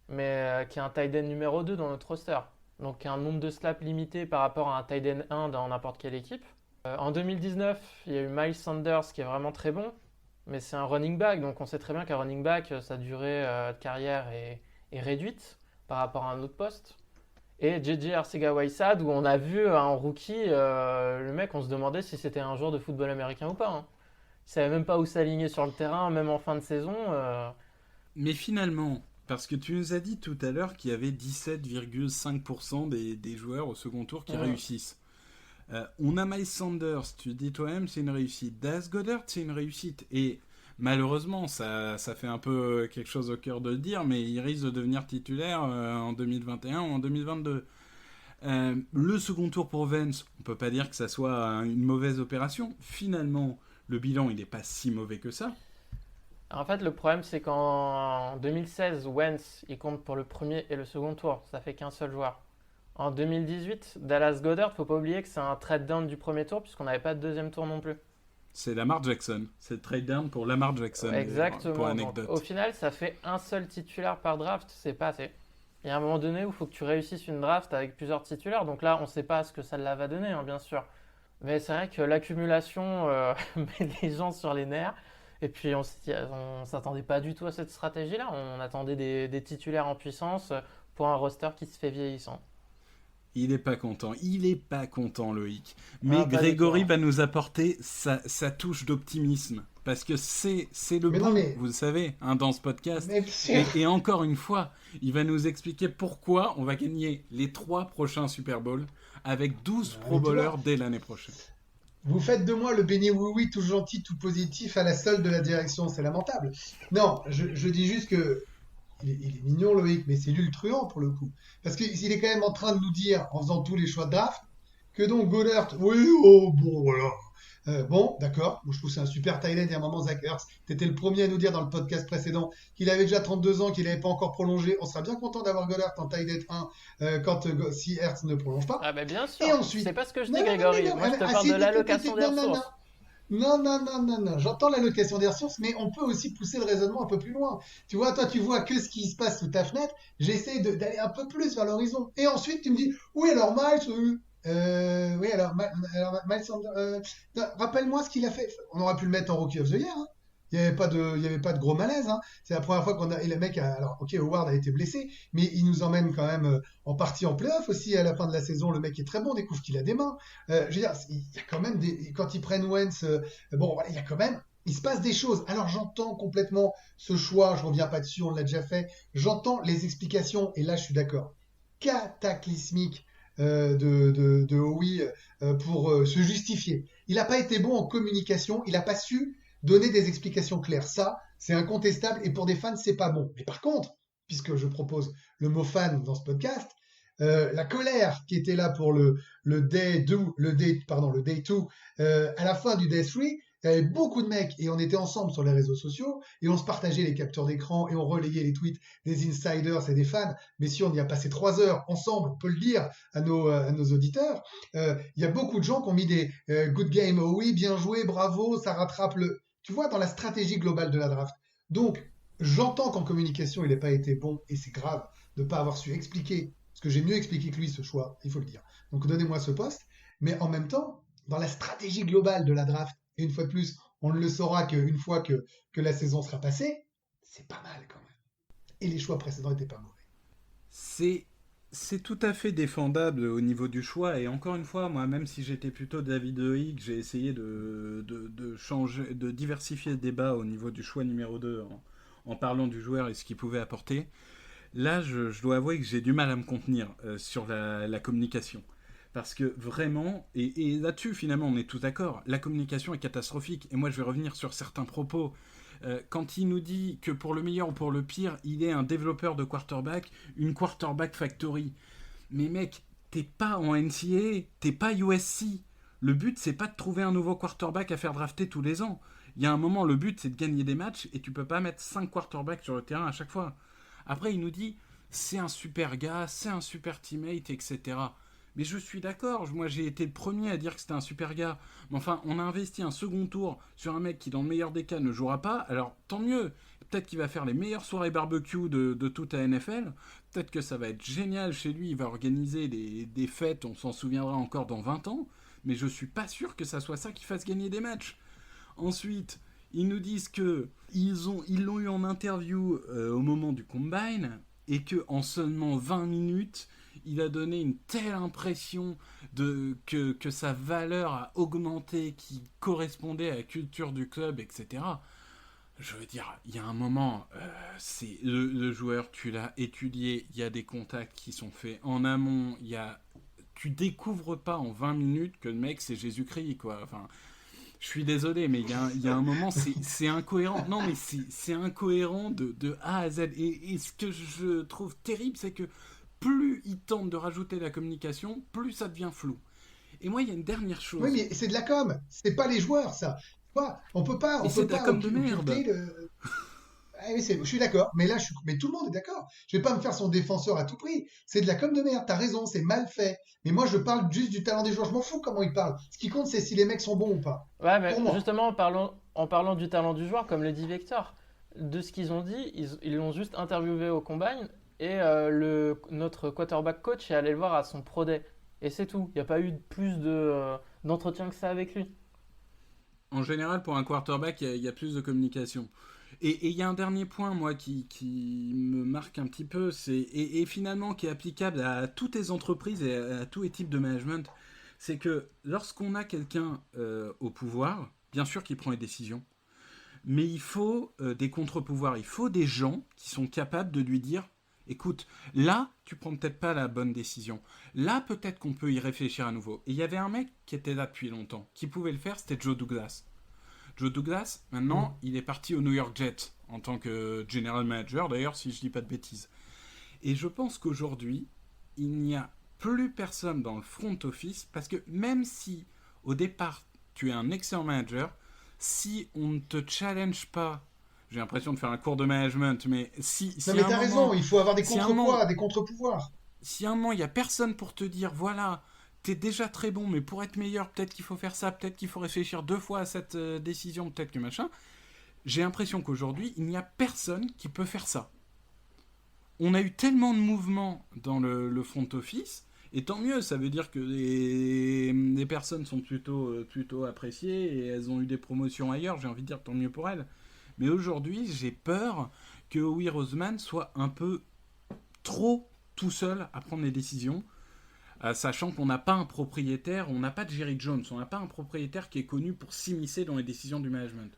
mais qui est un tight end numéro 2 dans notre roster. Donc qui a un nombre de slaps limité par rapport à un tight end 1 dans n'importe quelle équipe. En 2019, il y a eu Miles Sanders, qui est vraiment très bon, mais c'est un running back, donc on sait très bien qu'un running back, sa durée de carrière est réduite par rapport à un autre poste. Et JJ Arcega-Whiteside, où on a vu en rookie, le mec, on se demandait si c'était un joueur de football américain ou pas. Hein. Il savait même pas où s'aligner sur le terrain, même en fin de saison. Mais finalement, parce que tu nous as dit tout à l'heure qu'il y avait 17,5% des joueurs au second tour qui réussissent. On a Miles Sanders, tu dis toi-même, c'est une réussite. Dallas Goedert, c'est une réussite. Et malheureusement, ça fait un peu quelque chose au cœur de le dire, mais il risque de devenir titulaire en 2021 ou en 2022. Le second tour pour Vance, on peut pas dire que ça soit une mauvaise opération. Finalement, le bilan, il n'est pas si mauvais que ça. En fait, le problème, c'est qu'en 2016, Wentz, il compte pour le premier et le second tour. Ça fait qu'un seul joueur. En 2018, Dallas Goedert, faut pas oublier que c'est un trade down du premier tour, puisqu'on n'avait pas de deuxième tour non plus. C'est Lamar Jackson. C'est le trade down pour Lamar Jackson. Exactement. Pour anecdote. Donc, au final, ça fait un seul titulaire par draft. C'est pas assez. Il y a un moment donné où il faut que tu réussisses une draft avec plusieurs titulaires. Donc là, on ne sait pas ce que ça va donner, hein, bien sûr. Mais c'est vrai que l'accumulation met les gens sur les nerfs. Et puis, on ne s'attendait pas du tout à cette stratégie-là. On attendait des titulaires en puissance pour un roster qui se fait vieillissant. Il est pas content, Loïc. Mais Grégory va nous apporter sa touche d'optimisme. Parce que c'est le vous le savez, hein, dans ce podcast. Et encore une fois, il va nous expliquer pourquoi on va gagner les 3 prochains Super Bowls avec 12 Pro Bowlers dès l'année prochaine. Vous faites de moi le béni oui tout gentil, tout positif à la solde de la direction. C'est lamentable. Non, je dis juste que il est mignon, Loïc, mais c'est lui le truand pour le coup. Parce qu'il est quand même en train de nous dire, en faisant tous les choix de draft, que donc Goedert, oui, oh, bon, voilà. Bon, d'accord. Moi, je trouve que c'est un super tight end. Il y a un moment, Zach Ertz, t'étais le premier à nous dire dans le podcast précédent qu'il avait déjà 32 ans, qu'il n'avait pas encore prolongé. On sera bien content d'avoir Goedert en tight end 1 si Ertz ne prolonge pas. Ah, bah bien sûr. Et ensuite, c'est pas ce que je dis, Grégory. Moi, je te parle de l'allocation des ressources. Non. J'entends l'allocation des ressources, mais on peut aussi pousser le raisonnement un peu plus loin. Tu vois, toi, tu vois que ce qui se passe sous ta fenêtre. J'essaie d'aller un peu plus vers l'horizon. Et ensuite, tu me dis, oui, alors Miles, Miles Sanders, rappelle-moi ce qu'il a fait. On aurait pu le mettre en Rookie of the Year. Hein. Il n'y avait pas de gros malaise. Hein. C'est la première fois et le mec, alors, ok, Howard a été blessé, mais il nous emmène quand même en partie en playoff aussi à la fin de la saison. Le mec est très bon, on découvre qu'il a des mains. Je veux dire, il y a quand même quand ils prennent Wentz, voilà, il y a quand même, il se passe des choses. Alors j'entends complètement ce choix, je reviens pas dessus, on l'a déjà fait. J'entends les explications, et là je suis d'accord. Cataclysmique de Howie pour se justifier. Il n'a pas été bon en communication, il n'a pas su donner des explications claires. Ça, c'est incontestable, et pour des fans, c'est pas bon. Mais par contre, puisque je propose le mot fan dans ce podcast, la colère qui était là pour le day 2, à la fin du day 3, il y avait beaucoup de mecs, et on était ensemble sur les réseaux sociaux, et on se partageait les captures d'écran, et on relayait les tweets des insiders et des fans. Mais si on y a passé 3 heures ensemble, on peut le dire à nos auditeurs, il y a beaucoup de gens qui ont mis des good game, oh oui, bien joué, bravo, ça rattrape tu vois, dans la stratégie globale de la draft. Donc, j'entends qu'en communication, il n'a pas été bon, et c'est grave de ne pas avoir su expliquer, parce que j'ai mieux expliqué que lui ce choix, il faut le dire. Donc, donnez-moi ce poste. Mais en même temps, dans la stratégie globale de la draft, et une fois de plus, on ne le saura qu'une fois que la saison sera passée, c'est pas mal quand même. Et les choix précédents n'étaient pas mauvais. C'est tout à fait défendable au niveau du choix, et encore une fois, moi, même si j'étais plutôt David Hoig, j'ai essayé de changer, de diversifier le débat au niveau du choix numéro 2 en parlant du joueur et ce qu'il pouvait apporter. Là, je dois avouer que j'ai du mal à me contenir sur la communication. Parce que vraiment, et là-dessus finalement on est tous d'accord, la communication est catastrophique. Et moi je vais revenir sur certains propos. Quand il nous dit que pour le meilleur ou pour le pire, il est un développeur de quarterback, une quarterback factory. Mais mec, t'es pas en NCAA, t'es pas USC. Le but c'est pas de trouver un nouveau quarterback à faire drafter tous les ans. Il y a un moment, le but c'est de gagner des matchs et tu peux pas mettre 5 quarterbacks sur le terrain à chaque fois. Après il nous dit, c'est un super gars, c'est un super teammate, etc. Mais je suis d'accord, moi j'ai été le premier à dire que c'était un super gars. Mais enfin, on a investi un second tour sur un mec qui, dans le meilleur des cas, ne jouera pas. Alors, tant mieux. Peut-être qu'il va faire les meilleures soirées barbecue de toute la NFL. Peut-être que ça va être génial chez lui. Il va organiser des fêtes, on s'en souviendra encore dans 20 ans. Mais je suis pas sûr que ça soit ça qui fasse gagner des matchs. Ensuite, ils nous disent que ils l'ont eu en interview au moment du Combine et que en seulement 20 minutes... il a donné une telle impression que sa valeur a augmenté, qui correspondait à la culture du club, etc. Je veux dire, il y a un moment, c'est le joueur, tu l'as étudié, il y a des contacts qui sont faits en amont, tu découvres pas en 20 minutes que le mec c'est Jésus-Christ, quoi. Enfin, je suis désolé, mais il y a un moment, c'est incohérent. Non, mais c'est incohérent de A à Z. Et ce que je trouve terrible, c'est que plus ils tentent de rajouter la communication, plus ça devient flou. Et moi, il y a une dernière chose. Oui, mais c'est de la com. C'est pas les joueurs, ça. On peut pas, Mais c'est de la com de merde. Ah oui, je suis d'accord, mais tout le monde est d'accord. Je vais pas me faire son défenseur à tout prix. C'est de la com de merde. T'as raison, c'est mal fait. Mais moi, je parle juste du talent des joueurs. Je m'en fous comment ils parlent. Ce qui compte, c'est si les mecs sont bons ou pas. Ouais, mais Pour moi. justement, en parlant du talent du joueur, comme le dit Vector, de ce qu'ils ont dit, ils l'ont juste interviewé au Combine et notre quarterback coach est allé le voir à son Pro Day. Et c'est tout. Il n'y a pas eu plus d'entretien que ça avec lui. En général, pour un quarterback, il y a plus de communication. Et il y a un dernier point, moi, qui me marque un petit peu, et finalement qui est applicable à toutes les entreprises et à tous les types de management, c'est que lorsqu'on a quelqu'un au pouvoir, bien sûr qu'il prend les décisions, mais il faut des contre-pouvoirs, il faut des gens qui sont capables de lui dire « Écoute, là, tu prends peut-être pas la bonne décision. Là, peut-être qu'on peut y réfléchir à nouveau. » Et il y avait un mec qui était là depuis longtemps, qui pouvait le faire, c'était Joe Douglas. Joe Douglas, maintenant, il est parti au New York Jets en tant que general manager, d'ailleurs, si je dis pas de bêtises. Et je pense qu'aujourd'hui, il n'y a plus personne dans le front office, parce que même si, au départ, tu es un excellent manager, si on ne te challenge pas, j'ai l'impression de faire un cours de management, mais Non, mais t'as raison, il faut avoir des contre-poids, des contre-pouvoirs. Si à un moment, il n'y a personne pour te dire, voilà, t'es déjà très bon, mais pour être meilleur, peut-être qu'il faut faire ça, peut-être qu'il faut réfléchir 2 fois à cette décision, peut-être que machin. J'ai l'impression qu'aujourd'hui, il n'y a personne qui peut faire ça. On a eu tellement de mouvements dans le front office, et tant mieux, ça veut dire que les personnes sont plutôt appréciées, et elles ont eu des promotions ailleurs, j'ai envie de dire tant mieux pour elles. Mais aujourd'hui, j'ai peur que Howie Roseman soit un peu trop tout seul à prendre les décisions, sachant qu'on n'a pas un propriétaire, on n'a pas de Jerry Jones, on n'a pas un propriétaire qui est connu pour s'immiscer dans les décisions du management.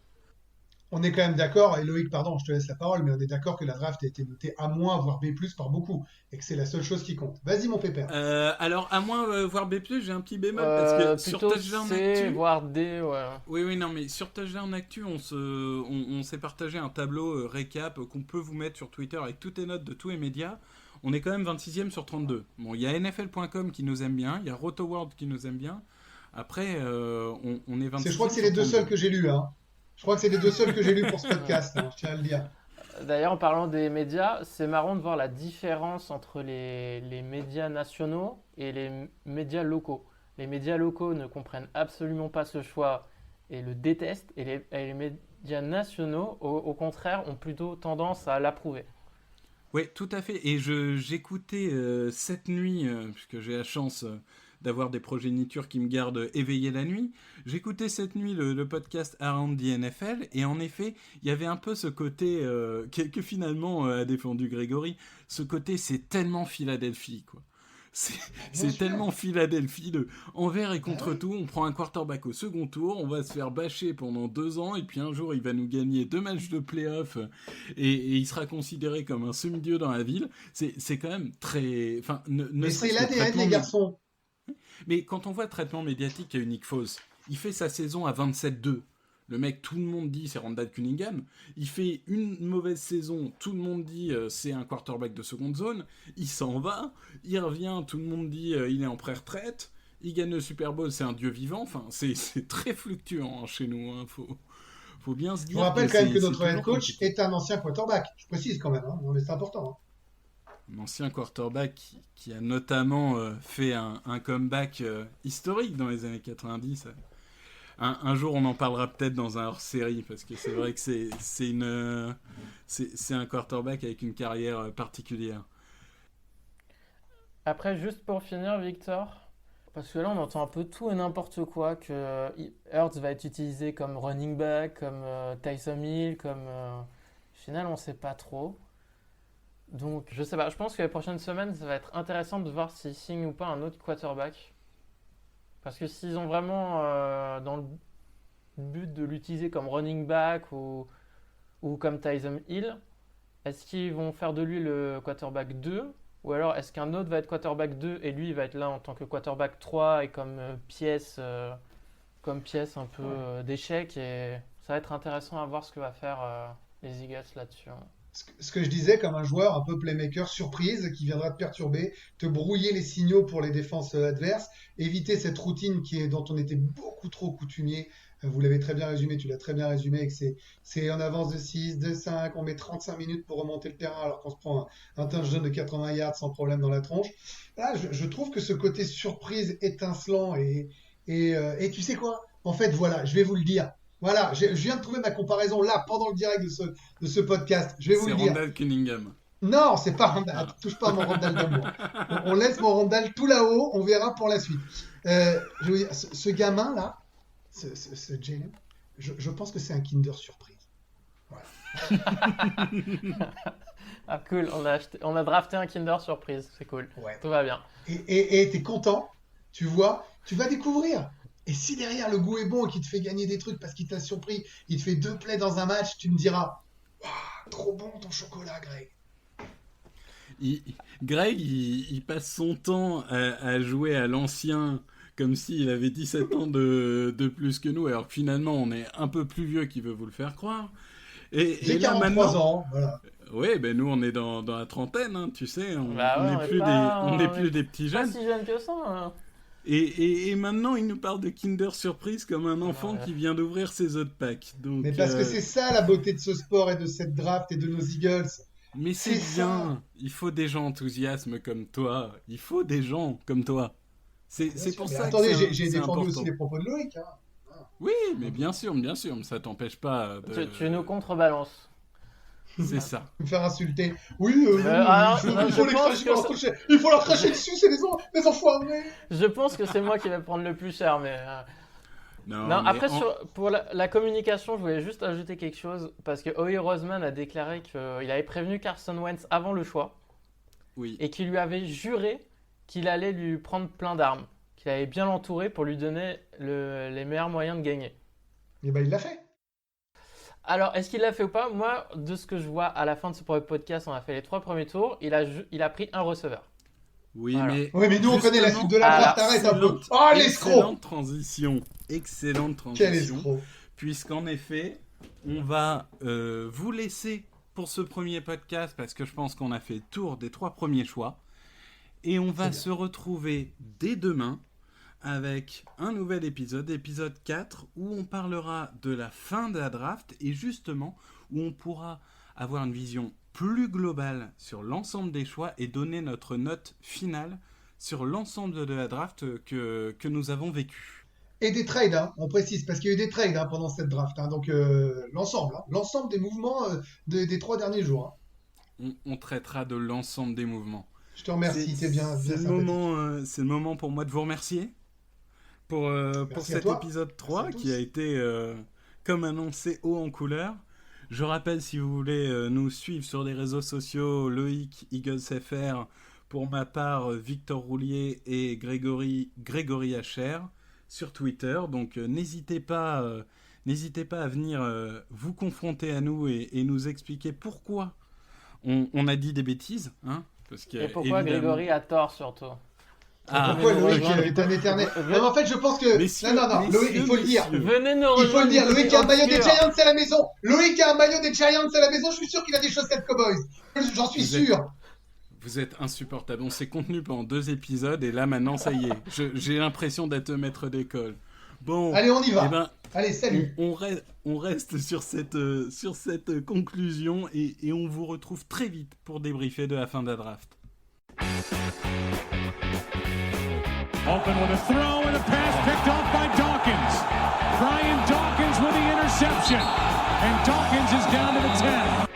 On est quand même d'accord, et Loïc, pardon, je te laisse la parole, mais on est d'accord que la draft a été notée A-, voire B+, par beaucoup, et que c'est la seule chose qui compte. Vas-y, mon pépère. Alors, A-, voire B+, j'ai un petit bémol, parce que sur Touchdown Actu... voire D, ouais. Oui, non, mais sur Touchdown Actu, on s'est partagé un tableau récap qu'on peut vous mettre sur Twitter avec toutes les notes de tous les médias. On est quand même 26e sur 32. Bon, il y a NFL.com qui nous aime bien, il y a RotoWorld qui nous aime bien. Après, on est 26e. Je crois que c'est les deux seuls que j'ai lus, hein. Je crois que c'est les deux seuls que j'ai lus pour ce podcast, hein, je tiens à le dire. D'ailleurs, en parlant des médias, c'est marrant de voir la différence entre les médias nationaux et les médias locaux. Les médias locaux ne comprennent absolument pas ce choix et le détestent, et les médias nationaux, au contraire, ont plutôt tendance à l'approuver. Oui, tout à fait. Et j'écoutais cette nuit, puisque j'ai la chance d'avoir des progénitures qui me gardent éveillé la nuit. J'écoutais cette nuit le podcast Around the NFL, et en effet, il y avait un peu ce côté que finalement a défendu Grégory. Ce côté, c'est tellement Philadelphie, quoi. C'est tellement Philadelphie, envers et contre tout. On prend un quarterback au second tour, on va se faire bâcher pendant 2 ans, et puis un jour il va nous gagner 2 matchs de play-off, et il sera considéré comme un semi-dieu dans la ville. C'est quand même très... Enfin, Mais c'est l'ADN, les garçons. Mais quand on voit le traitement médiatique qu'a eu Nick Foles, il fait sa saison à 27-2. Le mec, tout le monde dit c'est Randall Cunningham. Il fait une mauvaise saison, tout le monde dit c'est un quarterback de seconde zone. Il s'en va, il revient, tout le monde dit il est en pré-retraite. Il gagne le Super Bowl, c'est un dieu vivant. Enfin, c'est très fluctuant hein, chez nous. Hein. Faut bien se dire. Je vous rappelle quand même que notre head coach est un ancien quarterback. Je précise quand même, hein, mais c'est important. Hein. Un ancien quarterback qui a notamment fait un comeback historique dans les années 90. Un jour, on en parlera peut-être dans un hors-série, parce que c'est vrai que c'est un quarterback avec une carrière particulière. Après, juste pour finir, Victor, parce que là, on entend un peu tout et n'importe quoi, que Hurts va être utilisé comme running back, comme Taysom Hill, comme... Au final, on ne sait pas trop. Donc, je sais pas, je pense que les prochaines semaines, ça va être intéressant de voir s'ils signent ou pas un autre quarterback. Parce que s'ils ont vraiment dans le but de l'utiliser comme running back ou comme Taysom Hill, est-ce qu'ils vont faire de lui le quarterback 2 ? Ou alors est-ce qu'un autre va être quarterback 2 et lui il va être là en tant que quarterback 3 et comme pièce un peu d'échec, et ça va être intéressant à voir ce que va faire les Eagles là-dessus. Ce que je disais, comme un joueur un peu playmaker surprise qui viendra te perturber, te brouiller les signaux pour les défenses adverses, éviter cette routine dont on était beaucoup trop coutumier. Vous l'avez très bien résumé, tu l'as très bien résumé, que c'est en avance de 6, de 5, on met 35 minutes pour remonter le terrain alors qu'on se prend un touchdown de 80 yards sans problème dans la tronche. Là, je trouve que ce côté surprise étincelant et tu sais quoi ? En fait, voilà, je vais vous le dire. Voilà, je viens de trouver ma comparaison là, pendant le direct de ce podcast. Je vais vous le dire. C'est Randall Cunningham. Non, c'est pas Randall. Touche pas à mon Randall d'amour. On laisse mon Randall tout là-haut, on verra pour la suite. Je veux dire, ce gamin-là, ce Jalen, je pense que c'est un Kinder Surprise. Voilà. Ah cool, on a drafté un Kinder Surprise, c'est cool. Ouais. Tout va bien. Et t'es content, tu vois, tu vas découvrir. Et si derrière le goût est bon et qu'il te fait gagner des trucs parce qu'il t'a surpris, il te fait 2 plays dans un match, tu me diras waouh, trop bon ton chocolat, Greg. Greg, il passe son temps à jouer à l'ancien comme s'il avait 17 ans de plus que nous, alors que finalement on est un peu plus vieux qu'il veut vous le faire croire. J'ai 43 ans, voilà. Oui, ben nous on est dans la trentaine, hein, tu sais, on n'est plus des petits jeunes. Pas si jeune que ça. Hein. Et maintenant, il nous parle de Kinder Surprise comme un enfant qui vient d'ouvrir ses œufs de Pâques. Donc, mais parce que c'est ça la beauté de ce sport et de cette draft et de nos Eagles. Mais c'est bien. Ça. Il faut des gens enthousiastes comme toi. Il faut des gens comme toi. C'est pour ça attendez, que j'ai défendu aussi les propos de Loïc. Hein. Oui, mais bien sûr, mais ça t'empêche pas de... Tu nous contrebalances. C'est ça. Me faire insulter. Oui, il faut leur cracher dessus, c'est les enfoirés. Je pense que c'est moi qui vais prendre le plus cher, mais... Non, après, pour la communication, je voulais juste ajouter quelque chose, parce que Howie Roseman a déclaré qu'il avait prévenu Carson Wentz avant le choix, et qu'il lui avait juré qu'il allait lui prendre plein d'armes, qu'il allait bien l'entourer pour lui donner les meilleurs moyens de gagner. Et ben il l'a fait. Alors, est-ce qu'il l'a fait ou pas ? Moi, de ce que je vois à la fin de ce premier podcast, on a fait les 3 premiers tours, il a pris un receveur. Oui, voilà. mais nous on connaît la suite de la draft, arrête un peu. Oh, l'escroc ! Excellente transition. Quel escroc ! Puisqu'en effet, on va vous laisser pour ce premier podcast, parce que je pense qu'on a fait le tour des 3 premiers choix. Et on va se retrouver dès demain avec un nouvel épisode 4, où on parlera de la fin de la draft et justement où on pourra avoir une vision plus globale sur l'ensemble des choix et donner notre note finale sur l'ensemble de la draft que nous avons vécu. Et des trades, hein, on précise, parce qu'il y a eu des trades pendant cette draft, donc l'ensemble des mouvements des 3 derniers jours. On traitera de l'ensemble des mouvements. Je te remercie, t'es bien c'est le sympathique. moment, c'est le moment pour moi de vous remercier pour Merci à cet toi. épisode 3 Merci à qui tous. a été, comme annoncé, haut en couleur. Je rappelle, si vous voulez nous suivre sur les réseaux sociaux, Loïc Eagles FR, pour ma part Victor Roulier et Grégory HR sur Twitter. Donc n'hésitez pas à venir vous confronter à nous et nous expliquer pourquoi on a dit des bêtises. Hein, parce que, Et pourquoi évidemment- Grégory a tort surtout. Ah, Pourquoi nous Loïc rejoindre. est un éternel? Non, mais en fait, je pense que. Messieurs, non, Loïc, il faut le dire. messieurs. Venez nous Il faut le rejoindre. dire, du Loïc côté a un maillot des obscur. Giants à la maison. Loïc a un maillot des Giants à la maison. Je suis sûr qu'il a des chaussettes Cowboys. J'en suis Vous êtes- sûr. Vous êtes insupportable. On s'est contenu pendant 2 épisodes et là maintenant ça y est. J'ai l'impression d'être maître d'école. Bon, Allez, on y va. eh ben, Allez, salut. on reste sur cette conclusion et on vous retrouve très vite pour débriefer de la fin de la draft. Open with a throw and a pass picked off by Dawkins. Brian Dawkins with the interception. And Dawkins is down to the 10.